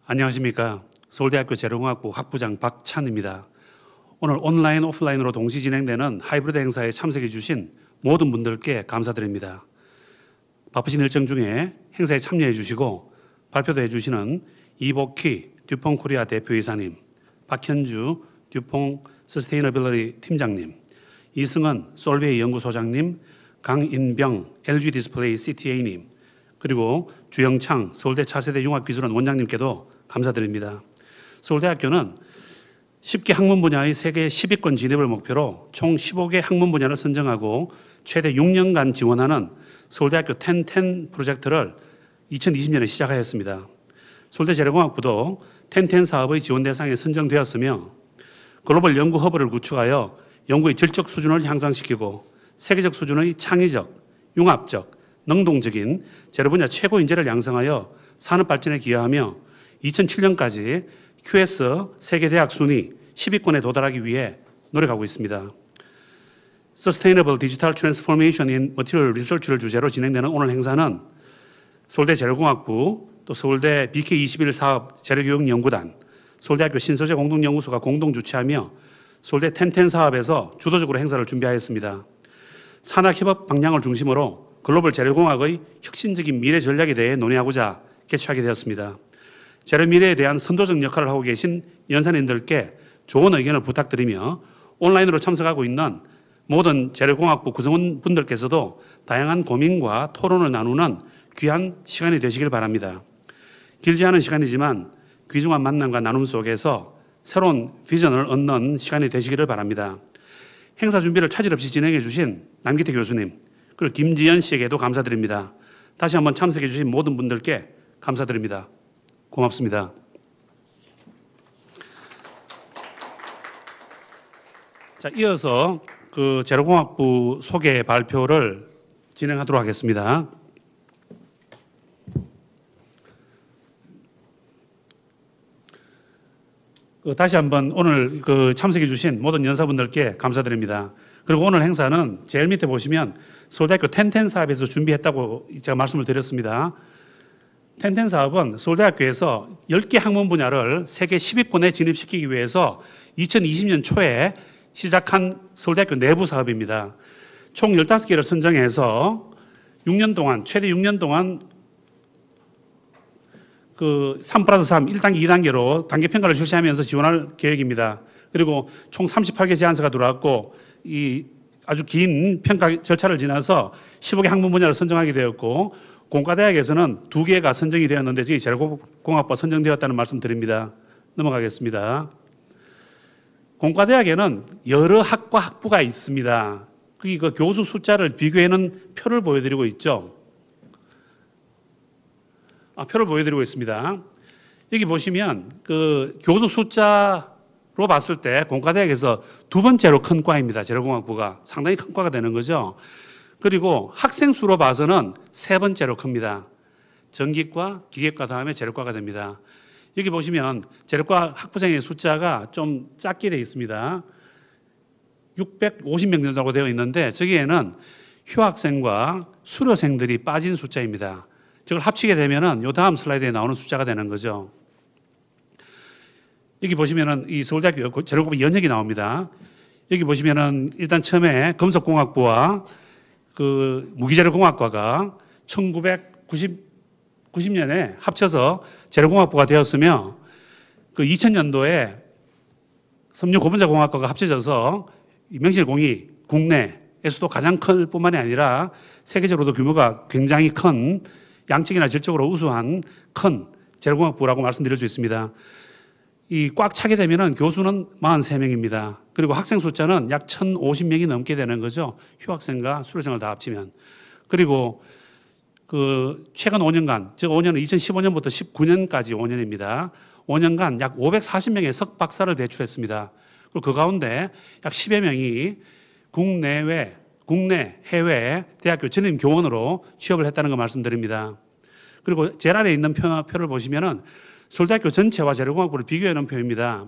안녕하십니까. 서울대학교 재료공학부 학부장 박찬입니다. 오늘 온라인, 오프라인으로 동시 진행되는 하이브리드 행사에 참석해 주신 모든 분들께 감사드립니다. 바쁘신 일정 중에 행사에 참여해 주시고 발표도 해 주시는 이복희 듀퐁 코리아 대표이사님, 박현주 듀퐁 서스테이너빌리티 팀장님, 이승은 솔베이 연구소장님, 강인병 LG 디스플레이 CTA님, 그리고 주영창 서울대 차세대 융합기술원 원장님께도 감사드립니다. 서울대학교는 10개 학문 분야의 세계 10위권 진입을 목표로 총 15개 학문 분야를 선정하고 최대 6년간 지원하는 서울대학교 1010 프로젝트를 2020년에 시작하였습니다. 서울대 재료공학부도 1010 사업의 지원 대상에 선정되었으며 글로벌 연구 허브를 구축하여 연구의 질적 수준을 향상시키고 세계적 수준의 창의적, 융합적, 능동적인 재료 분야 최고 인재를 양성하여 산업 발전에 기여하며 2007년까지 QS 세계대학 순위 10위권에 도달하기 위해 노력하고 있습니다. Sustainable Digital Transformation in Material Research를 주제로 진행되는 오늘 행사는 서울대 재료공학부, 또 서울대 BK21 사업 재료교육연구단, 서울대학교 신소재 공동연구소가 공동 주최하며 서울대 1010 사업에서 주도적으로 행사를 준비하였습니다. 산학협업 방향을 중심으로 글로벌 재료공학의 혁신적인 미래 전략에 대해 논의하고자 개최하게 되었습니다. 재료 미래에 대한 선도적 역할을 하고 계신 연사님들께 좋은 의견을 부탁드리며 온라인으로 참석하고 있는 모든 재료공학부 구성원분들께서도 다양한 고민과 토론을 나누는 귀한 시간이 되시길 바랍니다. 길지 않은 시간이지만 귀중한 만남과 나눔 속에서 새로운 비전을 얻는 시간이 되시기를 바랍니다. 행사 준비를 차질 없이 진행해 주신 남기태 교수님, 그리고 김지연 씨에게도 감사드립니다. 다시 한번 참석해 주신 모든 분들께 감사드립니다. 고맙습니다. 자, 이어서 그 재료공학부 소개 발표를 진행하도록 하겠습니다. 다시 한번 오늘 참석해 주신 모든 연사분들께 감사드립니다. 그리고 오늘 행사는 제일 밑에 보시면 서울대학교 1010 사업에서 준비했다고 제가 말씀을 드렸습니다. 1010 사업은 서울대학교에서 10개 학문 분야를 세계 10위권에 진입시키기 위해서 2020년 초에 시작한 서울대학교 내부 사업입니다. 총 15개를 선정해서 6년 동안, 최대 6년 동안 3+3, 1단계, 2단계로 단계 평가를 실시하면서 지원할 계획입니다. 그리고 총 38개 제안서가 들어왔고 이 아주 긴 평가 절차를 지나서 15개 학문 분야를 선정하게 되었고 공과대학에서는 2개가 선정이 되었는데 저희 재료공학부가 선정되었다는 말씀 드립니다. 넘어가겠습니다. 공과대학에는 여러 학과 학부가 있습니다. 그 교수 숫자를 비교해놓은 표를 보여드리고 있죠. 표를 보여드리고 있습니다. 여기 보시면 그 교수 숫자로 봤을 때 공과대학에서 두 번째로 큰 과입니다. 재료공학부가 상당히 큰 과가 되는 거죠. 그리고 학생 수로 봐서는 세 번째로 큽니다. 전기과, 기계과 다음에 재료과가 됩니다. 여기 보시면 재료과 학부생의 숫자가 좀 작게 되어 있습니다. 650명 정도로 되어 있는데 저기에는 휴학생과 수료생들이 빠진 숫자입니다. 저걸 합치게 되면은 요 다음 슬라이드에 나오는 숫자가 되는 거죠. 여기 보시면은 이 서울대학교 재료공학부 연역이 나옵니다. 여기 보시면은 일단 처음에 금속공학부와 그 무기재료공학과가 1990년에 합쳐서 재료공학부가 되었으며 그 2000년도에 섬유고분자공학과가 합쳐져서 명실공히 국내에서도 가장 클 뿐만이 아니라 세계적으로도 규모가 굉장히 큰 양적이나 질적으로 우수한 큰 재료공학부라고 말씀드릴 수 있습니다. 이 꽉 차게 되면은 교수는 43명입니다. 그리고 학생 숫자는 약 1,050명이 넘게 되는 거죠. 휴학생과 수료생을 다 합치면. 그리고 그 최근 5년간, 즉 5년은 2015년부터 19년까지 5년입니다. 5년간 약 540명의 석박사를 배출했습니다. 그리고 그 가운데 약 10여 명이 국내, 해외 대학교 전임 교원으로 취업을 했다는 거 말씀드립니다. 그리고 제일 아래에 있는 표를 보시면은 서울대학교 전체와 재료공학부를 비교해 놓은 표입니다.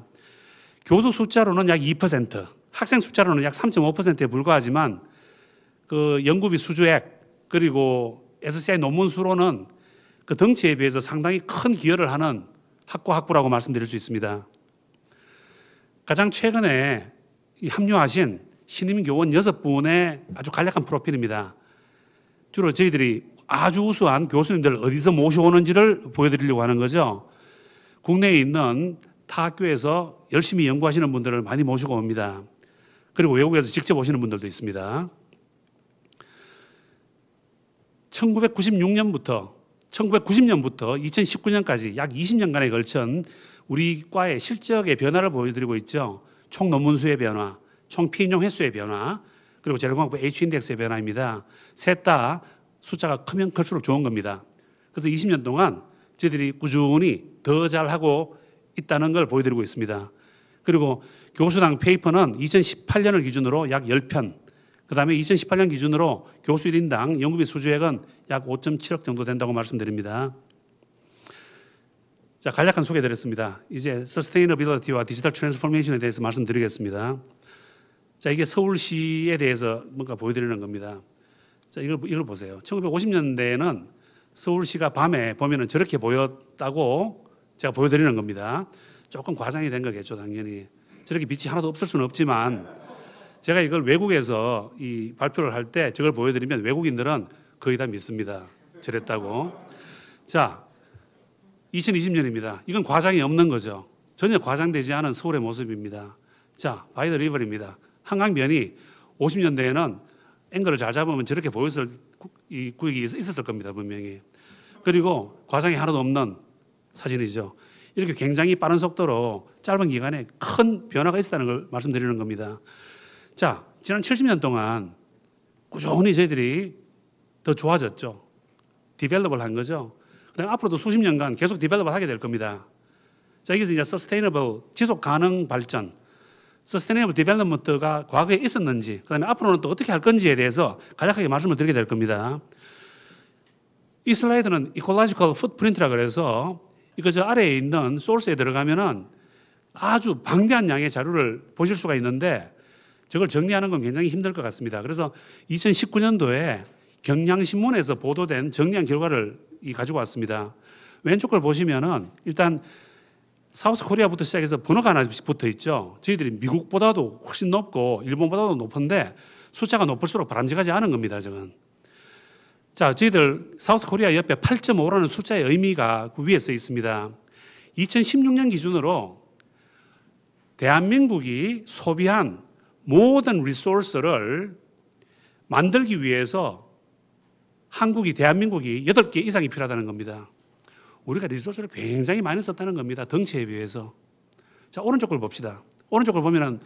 교수 숫자로는 약 2%, 학생 숫자로는 약 3.5%에 불과하지만 그 연구비 수주액 그리고 SCI 논문 수로는 그 덩치에 비해서 상당히 큰 기여를 하는 학과학부라고 말씀드릴 수 있습니다. 가장 최근에 합류하신 신임 교원 6분의 아주 간략한 프로필입니다. 주로 저희들이 아주 우수한 교수님들 어디서 모셔오는지를 보여드리려고 하는 거죠. 국내에 있는 타 학교에서 열심히 연구하시는 분들을 많이 모시고 옵니다. 그리고 외국에서 직접 오시는 분들도 있습니다. 1990년부터 2019년까지 약 20년간에 걸친 우리 과의 실적의 변화를 보여드리고 있죠. 총 논문 수의 변화, 총 피인용 횟수의 변화, 그리고 재료공학부 H인덱스의 변화입니다. 셋 다 숫자가 크면 클수록 좋은 겁니다. 그래서 20년 동안 저희들이 꾸준히 더 잘하고 있다는 걸 보여드리고 있습니다. 그리고 교수당 페이퍼는 2018년을 기준으로 약 10편, 그 다음에 2018년 기준으로 교수 1인당 연구비 수주액은 약 5.7억 정도 된다고 말씀드립니다. 자, 간략한 소개드렸습니다. 이제 서스테이너빌리티와 디지털 트랜스포메이션에 대해서 말씀드리겠습니다. 자, 이게 서울시에 대해서 뭔가 보여드리는 겁니다. 자, 이걸 보세요. 1950년대에는 서울시가 밤에 보면은 저렇게 보였다고 제가 보여드리는 겁니다. 조금 과장이 된 거겠죠, 당연히. 저렇게 빛이 하나도 없을 수는 없지만 제가 이걸 외국에서 이 발표를 할 때 저걸 보여드리면 외국인들은 거의 다 믿습니다. 저랬다고. 자, 2020년입니다. 이건 과장이 없는 거죠. 전혀 과장되지 않은 서울의 모습입니다. 자, 바이 더 리버입니다. 한강변이 50년대에는 앵글을 잘 잡으면 저렇게 보였을 이 구역이 있었을 겁니다, 분명히. 그리고 과장이 하나도 없는 사진이죠. 이렇게 굉장히 빠른 속도로 짧은 기간에 큰 변화가 있었다는 걸 말씀드리는 겁니다. 자, 지난 70년 동안 꾸준히 저희들이 더 좋아졌죠. 디벨롭을 한 거죠. 그다음에 앞으로도 수십 년간 계속 디벨롭을 하게 될 겁니다. 자, 여기서 이제 서스테이너블, 지속 가능 발전, 서스테이너블 디벨롭먼트가 과거에 있었는지, 그다음에 앞으로는 또 어떻게 할 건지에 대해서 간략하게 말씀을 드리게 될 겁니다. 이 슬라이드는 이콜로지컬 풋프린트라 그래서 이거 저 아래에 있는 소스에 들어가면은 아주 방대한 양의 자료를 보실 수가 있는데 저걸 정리하는 건 굉장히 힘들 것 같습니다. 그래서 2019년도에 경향신문에서 보도된 정리한 결과를 가지고 왔습니다. 왼쪽 걸 보시면은 일단 사우스 코리아부터 시작해서 번호가 하나씩 붙어 있죠. 저희들이 미국보다도 훨씬 높고 일본보다도 높은데 숫자가 높을수록 바람직하지 않은 겁니다, 저건. 자, 저희들 사우스 코리아 옆에 8.5라는 숫자의 의미가 그 위에 써 있습니다. 2016년 기준으로 대한민국이 소비한 모든 리소스를 만들기 위해서 대한민국이 8개 이상이 필요하다는 겁니다. 우리가 리소스를 굉장히 많이 썼다는 겁니다. 덩치에 비해서. 자, 오른쪽 걸 봅시다. 오른쪽 걸 보면은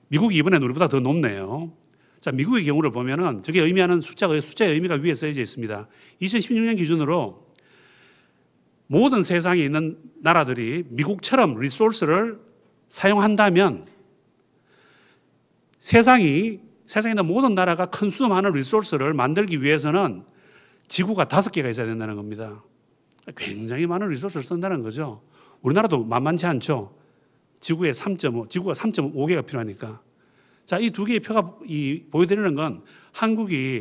미국이 이번에 우리보다 더 높네요. 자, 미국의 경우를 보면은 저게 의미하는 숫자의 의미가 위에 써져 있습니다. 2016년 기준으로 모든 세상에 있는 나라들이 미국처럼 리소스를 사용한다면 세상에 있는 모든 나라가 컨수머하는 리소스를 만들기 위해서는 지구가 5개가 있어야 된다는 겁니다. 굉장히 많은 리소스를 쓴다는 거죠. 우리나라도 만만치 않죠. 지구가 3.5개가 필요하니까. 자, 이 두 개의 표가 보여드리는 건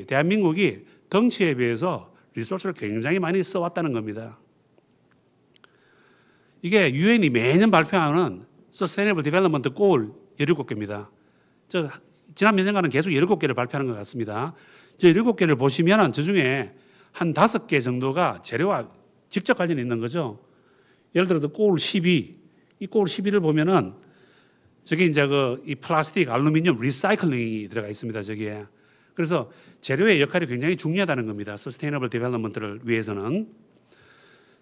대한민국이 덩치에 비해서 리소스를 굉장히 많이 써왔다는 겁니다. 이게 유엔이 매년 발표하는 Sustainable Development Goal 17개입니다. 지난 몇 년간은 계속 17개를 발표하는 것 같습니다. 저 17개를 보시면 저 중에 한 5개 정도가 재료와 직접 관련이 있는 거죠. 예를 들어서 골 12, 이 골 12를 보면은 저게 이제 이 플라스틱, 알루미늄 리사이클링이 들어가 있습니다. 저기에. 그래서 재료의 역할이 굉장히 중요하다는 겁니다. 서스테이너블 디벨롭먼트를 위해서는.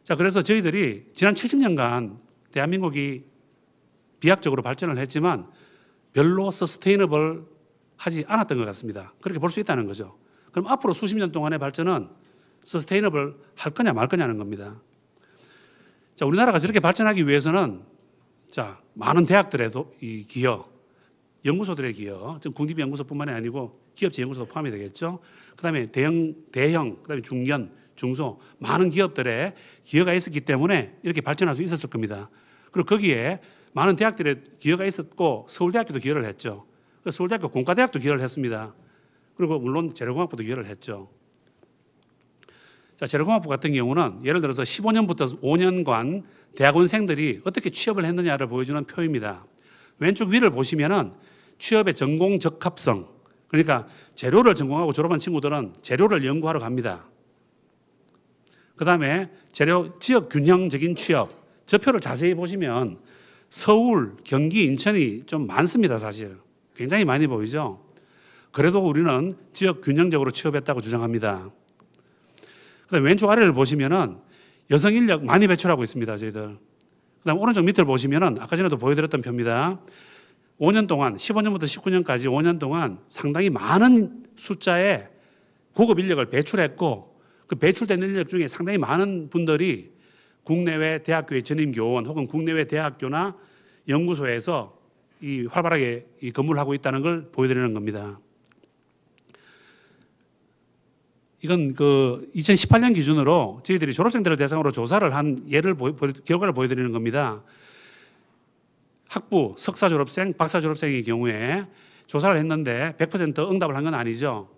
자, 그래서 저희들이 지난 70년간 대한민국이 비약적으로 발전을 했지만 별로 서스테이너블 하지 않았던 것 같습니다. 그렇게 볼 수 있다는 거죠. 그럼 앞으로 수십 년 동안의 발전은 서스테이너블 할 거냐 말 거냐는 겁니다. 자, 우리나라가 저렇게 발전하기 위해서는 자, 많은 대학들의 이 기여, 연구소들의 기여, 국립연구소뿐만이 아니고 기업체 연구소도 포함이 되겠죠. 그다음에 대형, 그다음에 중견, 중소 많은 기업들의 기여가 있었기 때문에 이렇게 발전할 수 있었을 겁니다. 그리고 거기에 많은 대학들의 기여가 있었고 서울대학교도 기여를 했죠. 서울대학교 공과대학도 기여를 했습니다. 그리고 물론 재료공학부도 기여를 했죠. 자, 재료공학부 같은 경우는 예를 들어서 15년부터 5년간 대학원생들이 어떻게 취업을 했느냐를 보여주는 표입니다. 왼쪽 위를 보시면은 취업의 전공 적합성, 그러니까 재료를 전공하고 졸업한 친구들은 재료를 연구하러 갑니다. 그 다음에 재료 지역 균형적인 취업, 저 표를 자세히 보시면 서울, 경기, 인천이 좀 많습니다. 사실 굉장히 많이 보이죠. 그래도 우리는 지역 균형적으로 취업했다고 주장합니다. 그다음에 왼쪽 아래를 보시면은 여성 인력 많이 배출하고 있습니다. 저희들. 그다음 오른쪽 밑을 보시면은 아까 전에도 보여드렸던 표입니다. 5년 동안 15년부터 19년까지 5년 동안 상당히 많은 숫자의 고급 인력을 배출했고 그 배출된 인력 중에 상당히 많은 분들이 국내외 대학교의 전임 교원 혹은 국내외 대학교나 연구소에서 이 활발하게 이 근무를 하고 있다는 걸 보여드리는 겁니다. 이건 그 2018년 기준으로 저희들이 졸업생들을 대상으로 조사를 한 결과를 보여드리는 겁니다. 학부, 석사 졸업생, 박사 졸업생의 경우에 조사를 했는데 100% 응답을 한 건 아니죠.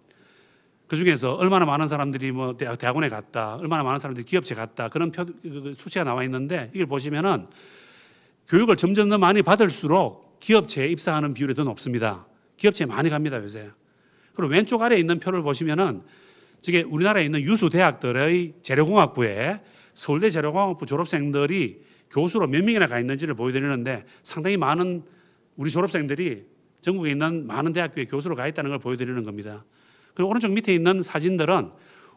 그 중에서 얼마나 많은 사람들이 뭐 대학원에 갔다, 얼마나 많은 사람들이 기업체 갔다 그런 수치가 나와 있는데 이걸 보시면은 교육을 점점 더 많이 받을수록 기업체에 입사하는 비율이 더 높습니다. 기업체에 많이 갑니다 요새. 그리고 왼쪽 아래에 있는 표를 보시면은 저게 우리나라에 있는 유수 대학들의 재료공학부에 서울대 재료공학부 졸업생들이 교수로 몇 명이나 가 있는지를 보여드리는데 상당히 많은 우리 졸업생들이 전국에 있는 많은 대학교에 교수로 가 있다는 걸 보여드리는 겁니다. 그리고 오른쪽 밑에 있는 사진들은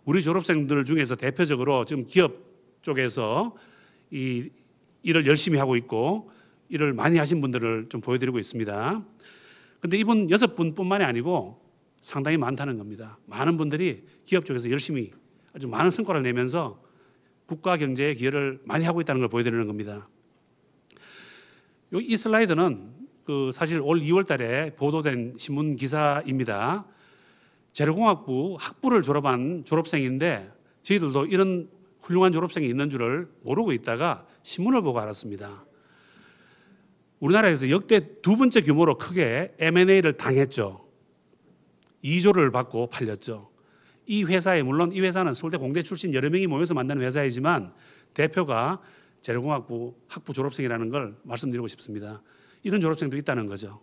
우리 졸업생들 중에서 대표적으로 지금 기업 쪽에서 이 일을 열심히 하고 있고 일을 많이 하신 분들을 좀 보여드리고 있습니다. 그런데 이분 6분뿐만이 아니고 상당히 많다는 겁니다. 많은 분들이 기업 쪽에서 열심히 아주 많은 성과를 내면서 국가 경제에 기여를 많이 하고 있다는 걸 보여드리는 겁니다. 이 슬라이드는 그 사실 올 2월 달에 보도된 신문 기사입니다. 재료공학부 학부를 졸업한 졸업생인데 저희들도 이런 훌륭한 졸업생이 있는 줄을 모르고 있다가 신문을 보고 알았습니다. 우리나라에서 역대 두 번째 규모로 크게 M&A를 당했죠. 2조를 받고 팔렸죠. 이 회사에 물론 이 회사는 서울대 공대 출신 여러 명이 모여서 만드는 회사이지만 대표가 재료공학부 학부 졸업생이라는 걸 말씀드리고 싶습니다. 이런 졸업생도 있다는 거죠.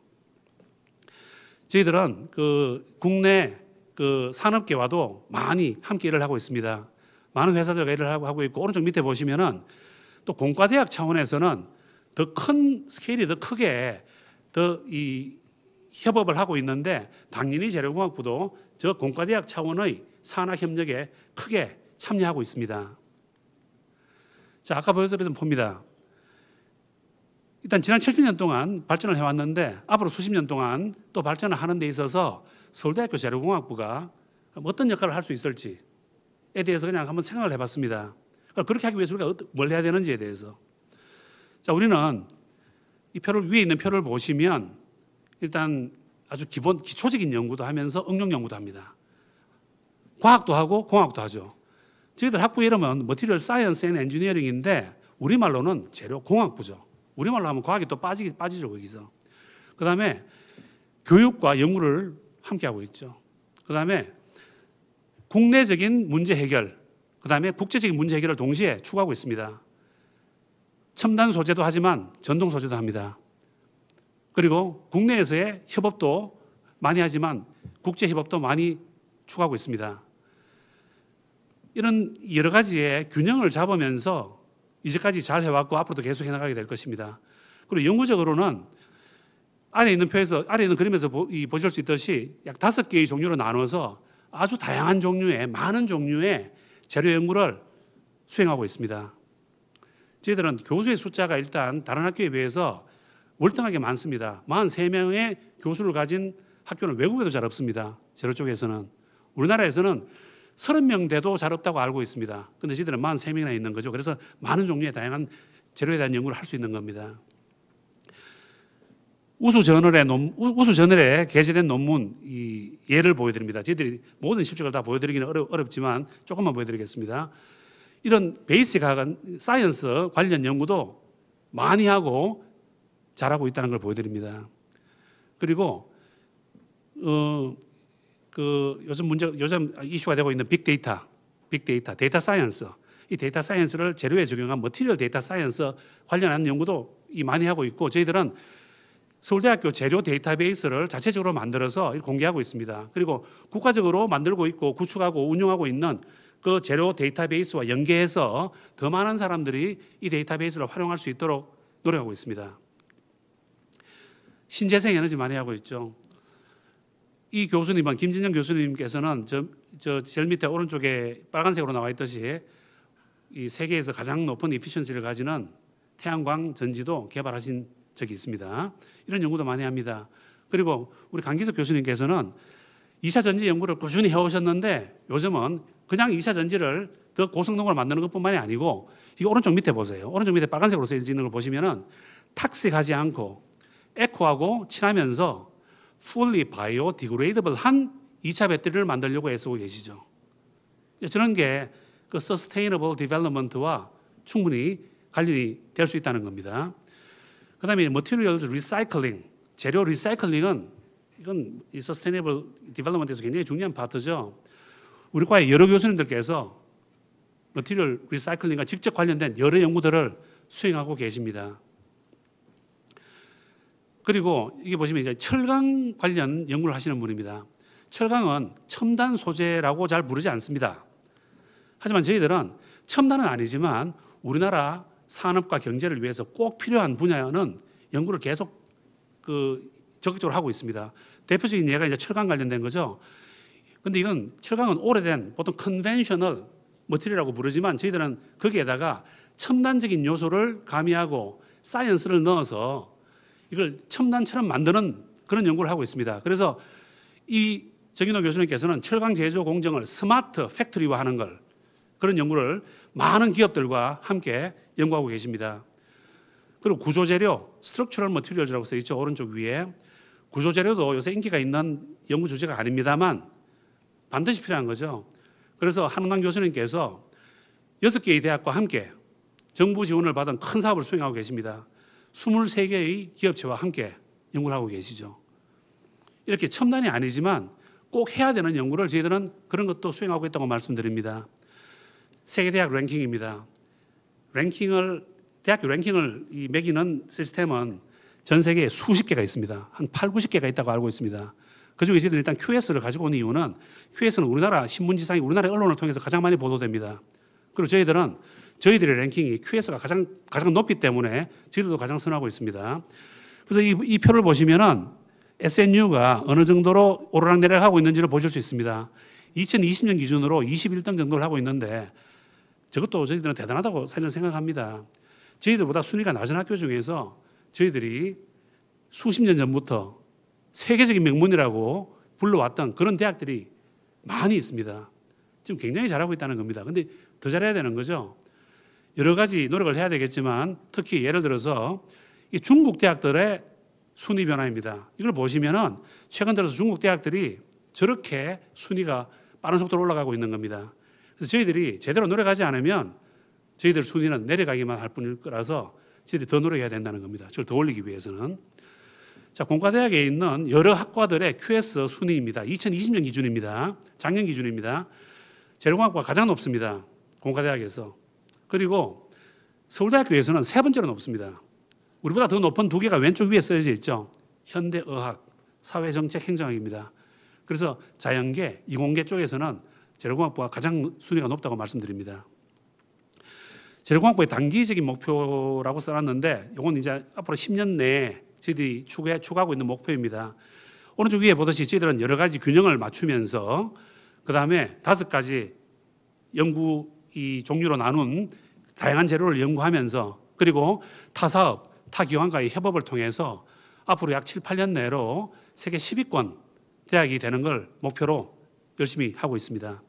저희들은 그 국내 그 산업계와도 많이 함께 일을 하고 있습니다. 많은 회사들과 일을 하고 있고 오른쪽 밑에 보시면은 또 공과대학 차원에서는 더 큰 스케일이 더 크게 더 이 협업을 하고 있는데 당연히 재료공학부도 저 공과대학 차원의 산학협력에 크게 참여하고 있습니다. 자, 아까 보여드렸던 표입니다. 일단 지난 70년 동안 발전을 해왔는데 앞으로 수십 년 동안 또 발전을 하는 데 있어서 서울대학교 재료공학부가 어떤 역할을 할 수 있을지에 대해서 그냥 한번 생각을 해봤습니다. 그렇게 하기 위해서 우리가 뭘 해야 되는지에 대해서. 자, 우리는 이 표를 위에 있는 표를 보시면 일단 아주 기초적인 연구도 하면서 응용 연구도 합니다. 과학도 하고 공학도 하죠. 저희들 학부 이름은 Material Science and Engineering인데 우리말로는 재료공학부죠. 우리말로 하면 과학이 또 빠지죠 거기서. 그다음에 교육과 연구를 함께 하고 있죠. 그다음에 국내적인 문제 해결, 그다음에 국제적인 문제 해결을 동시에 추구하고 있습니다. 첨단 소재도 하지만 전동 소재도 합니다. 그리고 국내에서의 협업도 많이 하지만 국제 협업도 많이 추구하고 있습니다. 이런 여러 가지의 균형을 잡으면서 이제까지 잘 해왔고 앞으로도 계속 해나가게 될 것입니다. 그리고 영구적으로는 아래 있는 표에서 아래 있는 그림에서 보실 수 있듯이 약 5개의 종류로 나눠서 아주 다양한 종류의 많은 종류의 재료 연구를 수행하고 있습니다. 저희들은 교수의 숫자가 일단 다른 학교에 비해서 월등하게 많습니다. 43명의 교수를 가진 학교는 외국에도 잘 없습니다. 재료 쪽에서는. 우리나라에서는 30명 돼도 잘 없다고 알고 있습니다. 그런데 저희들은 43명이나 있는 거죠. 그래서 많은 종류의 다양한 재료에 대한 연구를 할 수 있는 겁니다. 우수 저널에 게재된 논문 예를 보여드립니다. 저희들이 모든 실적을 다 보여드리기는 어렵지만 조금만 보여드리겠습니다. 이런 베이직한 사이언스 관련 연구도 많이 하고 잘하고 있다는 걸 보여드립니다. 그리고 요즘 이슈가 되고 있는 빅데이터, 빅데이터, 데이터 사이언스, 이 데이터 사이언스를 재료에 적용한 머티리얼 데이터 사이언스 관련한 연구도 많이 하고 있고, 저희들은 서울대학교 재료 데이터베이스를 자체적으로 만들어서 공개하고 있습니다. 그리고 국가적으로 만들고 있고 구축하고 운영하고 있는 그 재료 데이터베이스와 연계해서 더 많은 사람들이 이 데이터베이스를 활용할 수 있도록 노력하고 있습니다. 신재생 에너지 많이 하고 있죠. 이 교수님은, 김진영 교수님께서는 제일 밑에 오른쪽에 빨간색으로 나와 있듯이 이 세계에서 가장 높은 이피션시를 가지는 태양광 전지도 개발하신 적이 있습니다. 이런 연구도 많이 합니다. 그리고 우리 강기석 교수님께서는 2차 전지 연구를 꾸준히 해오셨는데 요즘은 그냥 2차 전지를 더 고성능으로 만드는 것뿐만이 아니고, 이 오른쪽 밑에 보세요. 오른쪽 밑에 빨간색으로 쓰여 있는 걸 보시면은 탁식하지 않고 에코하고 친하면서 fully biodegradable한 2차 배터리를 만들려고 애쓰고 계시죠. 저런 게 그 sustainable development와 충분히 관련이 될 수 있다는 겁니다. 그다음에 materials recycling, 재료 리사이클링은 이건 이 sustainable development에서 굉장히 중요한 파트죠. 우리 과의 여러 교수님들께서 material recycling과 직접 관련된 여러 연구들을 수행하고 계십니다. 그리고 이게 보시면 이제 철강 관련 연구를 하시는 분입니다. 철강은 첨단 소재라고 잘 부르지 않습니다. 하지만 저희들은 첨단은 아니지만 우리나라 산업과 경제를 위해서 꼭 필요한 분야는 연구를 계속 적극적으로 하고 있습니다. 대표적인 예가 이제 철강 관련된 거죠. 근데 이건 철강은 오래된 보통 컨벤셔널 머티리얼이라고 부르지만 저희들은 거기에다가 첨단적인 요소를 가미하고 사이언스를 넣어서 이걸 첨단처럼 만드는 그런 연구를 하고 있습니다. 그래서 이 정인호 교수님께서는 철강 제조 공정을 스마트 팩토리화하는 걸, 그런 연구를 많은 기업들과 함께 연구하고 계십니다. 그리고 구조재료, 스트럭처럴 머티리얼이라고 써 있죠. 오른쪽 위에. 구조재료도 요새 인기가 있는 연구 주제가 아닙니다만 반드시 필요한 거죠. 그래서 한웅남 교수님께서 6개의 대학과 함께 정부 지원을 받은 큰 사업을 수행하고 계십니다. 23개의 기업체와 함께 연구를 하고 계시죠. 이렇게 첨단이 아니지만 꼭 해야 되는 연구를 저희들은 그런 것도 수행하고 있다고 말씀드립니다. 세계대학 랭킹입니다. 대학교 랭킹을 매기는 시스템은 전 세계에 수십 개가 있습니다. 한 8, 90개가 있다고 알고 있습니다. 그중에 저희들은 일단 QS를 가지고 온 이유는 QS는 우리나라 신문지상이 우리나라 언론을 통해서 가장 많이 보도됩니다. 그리고 저희들의 랭킹이 QS가 가장 높기 때문에 저희들도 가장 선호하고 있습니다. 그래서 이 표를 보시면은 SNU가 어느 정도로 오르락내리락 하고 있는지를 보실 수 있습니다. 2020년 기준으로 21등 정도를 하고 있는데 저것도 저희들은 대단하다고 사실 생각합니다. 저희들보다 순위가 낮은 학교 중에서 저희들이 수십 년 전부터 세계적인 명문이라고 불러왔던 그런 대학들이 많이 있습니다. 지금 굉장히 잘하고 있다는 겁니다. 근데 더 잘해야 되는 거죠. 여러 가지 노력을 해야 되겠지만 특히 예를 들어서 이 중국 대학들의 순위 변화입니다. 이걸 보시면은 최근 들어서 중국 대학들이 저렇게 순위가 빠른 속도로 올라가고 있는 겁니다. 그래서 저희들이 제대로 노력하지 않으면 저희들 순위는 내려가기만 할 뿐일 거라서 저희들이 더 노력해야 된다는 겁니다. 저걸 더 올리기 위해서는. 자, 공과대학에 있는 여러 학과들의 QS 순위입니다. 2020년 기준입니다. 작년 기준입니다. 재료공학부가 가장 높습니다. 공과대학에서. 그리고 서울대학교에서는 세 번째로 높습니다. 우리보다 더 높은 두 개가 왼쪽 위에 써져 있죠. 현대의학, 사회정책, 행정학입니다. 그래서 자연계, 이공계 쪽에서는 재료공학부가 가장 순위가 높다고 말씀드립니다. 재료공학부의 단기적인 목표라고 써놨는데 이건 이제 앞으로 10년 내에 저희들이 추구하고 있는 목표입니다. 오른쪽 위에 보듯이 저희들은 여러 가지 균형을 맞추면서 그다음에 5가지 연구 이 종류로 나눈 다양한 재료를 연구하면서 그리고 타사업, 타기관과의 협업을 통해서 앞으로 약 7, 8년 내로 세계 10위권 대학이 되는 걸 목표로 열심히 하고 있습니다.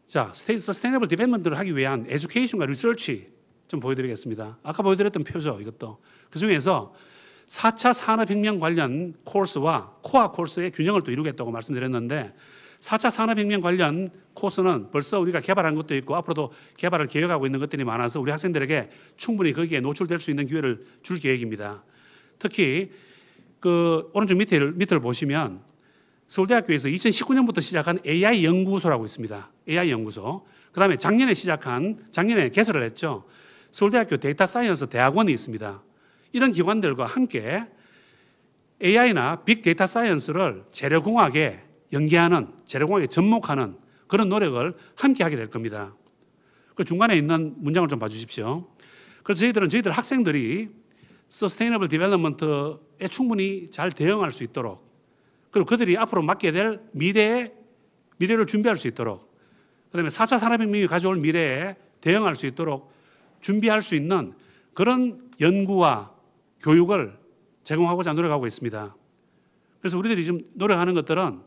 자, 서스테이너블 디벨롭먼트를 하기 위한 에듀케이션과 리서치 좀 보여드리겠습니다. 아까 보여드렸던 표죠, 이것도. 그중에서 4차 산업혁명 관련 코र्스와 코어 코र्스의 균형을 또 이루겠다고 말씀드렸는데 4차 산업혁명 관련 코스는 벌써 우리가 개발한 것도 있고 앞으로도 개발을 계획하고 있는 것들이 많아서 우리 학생들에게 충분히 거기에 노출될 수 있는 기회를 줄 계획입니다. 특히 그 오른쪽 밑을 보시면 서울대학교에서 2019년부터 시작한 AI 연구소라고 있습니다. AI 연구소. 그다음에 작년에 개설을 했죠. 서울대학교 데이터 사이언스 대학원이 있습니다. 이런 기관들과 함께 AI나 빅데이터 사이언스를 재료공학에 연계하는, 재료공학에 접목하는 그런 노력을 함께 하게 될 겁니다. 그 중간에 있는 문장을 좀 봐주십시오. 그래서 저희들 학생들이 서스테이너블 디벨롭먼트에 충분히 잘 대응할 수 있도록, 그리고 그들이 앞으로 맡게 될 미래를 준비할 수 있도록, 그다음에 4차 산업혁명이 가져올 미래에 대응할 수 있도록 준비할 수 있는 그런 연구와 교육을 제공하고자 노력하고 있습니다. 그래서 우리들이 지금 노력하는 것들은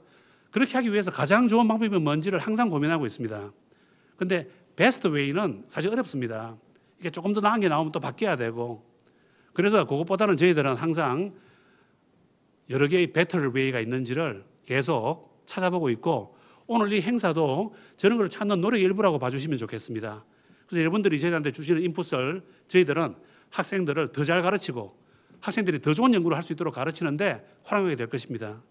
그렇게 하기 위해서 가장 좋은 방법이 뭔지를 항상 고민하고 있습니다. 근데 베스트 웨이는 사실 어렵습니다. 이게 조금 더 나은 게 나오면 또 바뀌어야 되고, 그래서 그것보다는 저희들은 항상 여러 개의 베터 웨이가 있는지를 계속 찾아보고 있고, 오늘 이 행사도 저런 걸 찾는 노력의 일부라고 봐주시면 좋겠습니다. 그래서 여러분들이 저희들한테 주시는 인풋을 저희들은 학생들을 더 잘 가르치고 학생들이 더 좋은 연구를 할 수 있도록 가르치는데 활용하게 될 것입니다.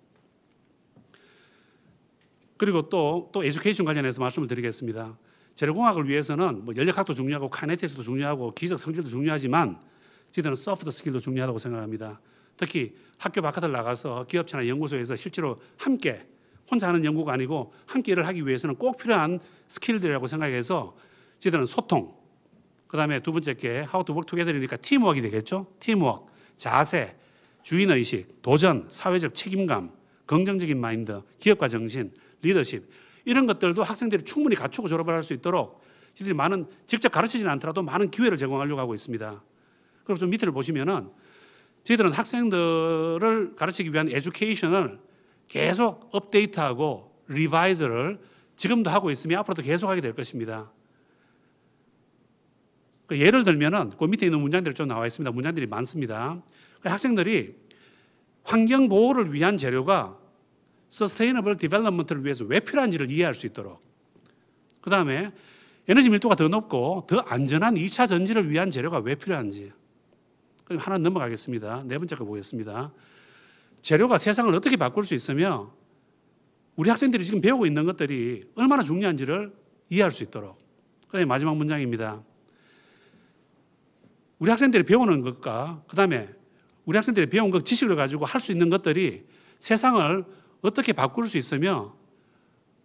그리고 또 에듀케이션 관련해서 말씀을 드리겠습니다. 재료공학을 위해서는 뭐 연력학도 중요하고 카이네틱스도 중요하고 기적 성질도 중요하지만 저희들은 소프트 스킬도 중요하다고 생각합니다. 특히 학교 바깥을 나가서 기업체나 연구소에서 실제로 함께 혼자 하는 연구가 아니고 함께 일을 하기 위해서는 꼭 필요한 스킬들이라고 생각해서 저희들은 소통, 그다음에 두 번째 게 how to work together이니까 팀워크가 되겠죠. 팀워크, 자세, 주인의식, 도전, 사회적 책임감, 긍정적인 마인드, 기업가 정신, 리더십, 이런 것들도 학생들이 충분히 갖추고 졸업을 할 수 있도록 저희들이 많은, 직접 가르치지는 않더라도 많은 기회를 제공하려고 하고 있습니다. 그리고 좀 밑을 보시면은 저희들은 학생들을 가르치기 위한 에듀케이션을 계속 업데이트하고 리바이즈를 지금도 하고 있으며 앞으로도 계속하게 될 것입니다. 예를 들면은 그 밑에 있는 문장들이 좀 나와 있습니다. 문장들이 많습니다. 학생들이 환경 보호를 위한 재료가 서스테이너블 디벨롭먼트를 위해서 왜 필요한지를 이해할 수 있도록, 그 다음에 에너지 밀도가 더 높고 더 안전한 2차 전지를 위한 재료가 왜 필요한지. 그럼 하나 넘어가겠습니다. 네 번째 거 보겠습니다. 재료가 세상을 어떻게 바꿀 수 있으며 우리 학생들이 지금 배우고 있는 것들이 얼마나 중요한지를 이해할 수 있도록. 그다음에 마지막 문장입니다. 우리 학생들이 배우는 것과 그다음에 우리 학생들이 배운 그 지식을 가지고 할 수 있는 것들이 세상을 어떻게 바꿀 수 있으며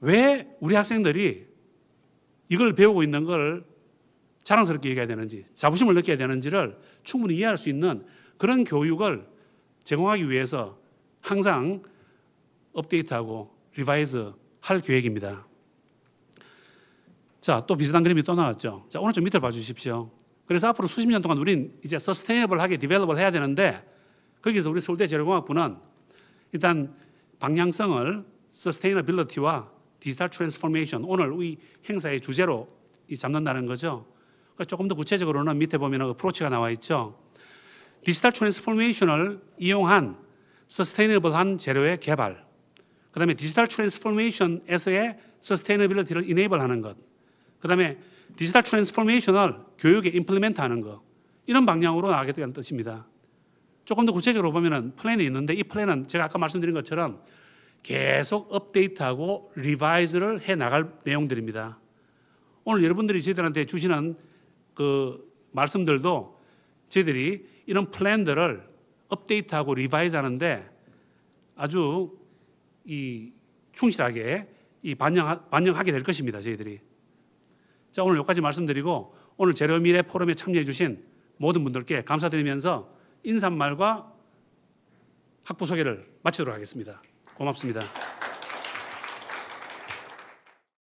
왜 우리 학생들이 이걸 배우고 있는 걸 자랑스럽게 얘기해야 되는지, 자부심을 느껴야 되는지를 충분히 이해할 수 있는 그런 교육을 제공하기 위해서 항상 업데이트하고 리바이즈 할 계획입니다. 자, 또 비슷한 그림이 또 나왔죠. 자, 오늘 좀 밑을 봐주십시오. 그래서 앞으로 수십 년 동안 우린 이제 서스테이너블하게 디벨롭을 해야 되는데, 거기서 우리 서울대 재료공학부는 일단 방향성을 서스테이너빌리티와 디지털 트랜스포메이션, 오늘 이 행사의 주제로 잡는다는 거죠. 그러니까 조금 더 구체적으로는 밑에 보면 어프로치가 나와 있죠. 디지털 트랜스포메이션을 이용한 서스테이너블한 재료의 개발, 그 다음에 디지털 트랜스포메이션에서의 서스테이너빌리티를 이네이블하는 것, 그 다음에 디지털 트랜스포메이션을 교육에 임플리멘트하는 것, 이런 방향으로 나가겠다는 뜻입니다. 조금 더 구체적으로 보면 플랜이 있는데, 이 플랜은 제가 아까 말씀드린 것처럼 계속 업데이트하고 리바이즈를 해 나갈 내용들입니다. 오늘 여러분들이 저희들한테 주시는 그 말씀들도 저희들이 이런 플랜들을 업데이트하고 리바이즈 하는데 아주 충실하게 반영하게 될 것입니다. 저희들이. 자, 오늘 여기까지 말씀드리고 오늘 재료미래 포럼에 참여해 주신 모든 분들께 감사드리면서 인사말과 학부 소개를 마치도록 하겠습니다. 고맙습니다.